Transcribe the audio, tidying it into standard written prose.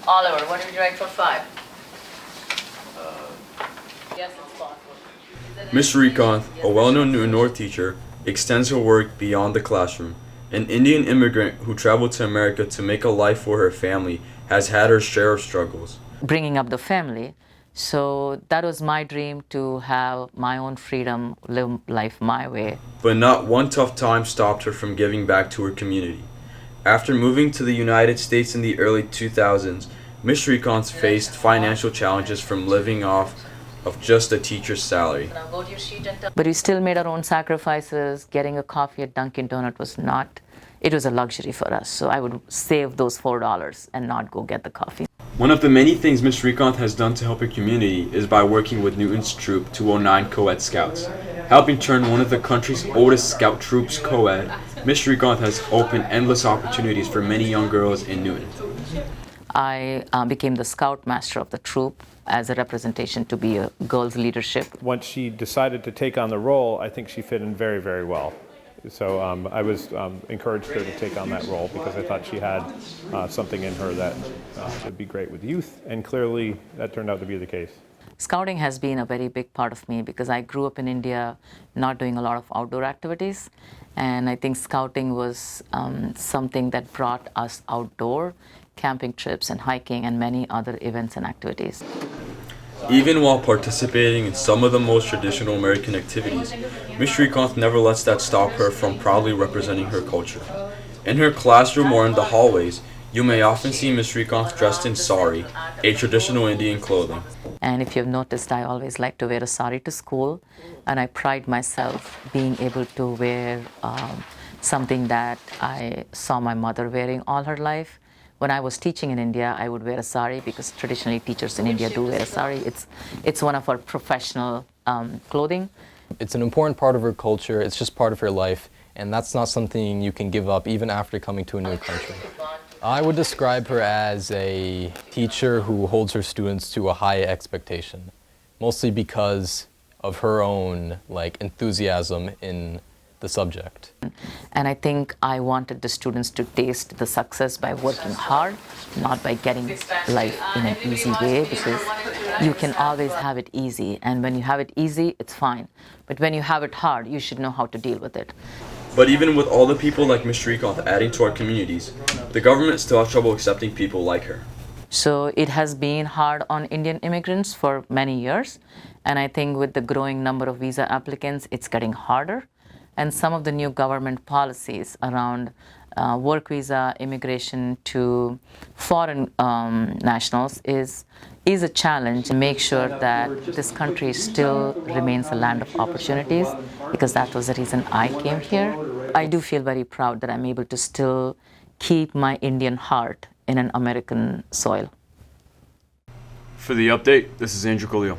Oliver, what did you write for 5? Yes, it's possible. Ms. Srikanth, a well-known North teacher, extends her work beyond the classroom. An Indian immigrant who traveled to America to make a life for her family has had her share of struggles. Bringing up the family, so that was my dream, to have my own freedom, live life my way. But not one tough time stopped her from giving back to her community. After moving to the United States in the early 2000s, Ms. Srikanth faced financial challenges from living off of just a teacher's salary. But we still made our own sacrifices. Getting a coffee at Dunkin' Donut was not, it was a luxury for us. So I would save those $4 and not go get the coffee. One of the many things Ms. Srikanth has done to help her community is by working with Newton's Troop 209 Co-ed Scouts. Helping turn one of the country's oldest scout troops co-ed, Ms. Srikanth has opened endless opportunities for many young girls in Newton. I became the scout master of the troop as a representation to be a girls' leadership. Once she decided to take on the role, I think she fit in very, very well. So I was encouraged her to take on that role because I thought she had something in her that would be great with youth, and clearly that turned out to be the case. Scouting has been a very big part of me because I grew up in India not doing a lot of outdoor activities, and I think scouting was something that brought us outdoor, camping trips and hiking and many other events and activities. Even while participating in some of the most traditional American activities, Ms. Srikanth never lets that stop her from proudly representing her culture. In her classroom or in the hallways, you may often see Ms. Srikanth dressed in sari, a traditional Indian clothing. And if you've noticed, I always like to wear a sari to school, and I pride myself being able to wear something that I saw my mother wearing all her life. When I was teaching in India, I would wear a sari because traditionally teachers in India do wear a sari. It's one of our professional clothing. It's an important part of her culture, it's just part of her life, and that's not something you can give up even after coming to a new country. I would describe her as a teacher who holds her students to a high expectation, mostly because of her own enthusiasm in the subject. And I think I wanted the students to taste the success by working hard, not by getting life in an easy way, because you can always have it easy, and when you have it easy, it's fine. But when you have it hard, you should know how to deal with it. But even with all the people like Ms. Srikanth adding to our communities, the government still has trouble accepting people like her. So it has been hard on Indian immigrants for many years, and I think with the growing number of visa applicants, it's getting harder. And some of the new government policies around work visa immigration to foreign nationals is a challenge to make sure that this country still remains a land of opportunities, because that was the reason I came here. I do feel very proud that I'm able to still keep my Indian heart in an American soil. For the update, this is Andrew Khalil.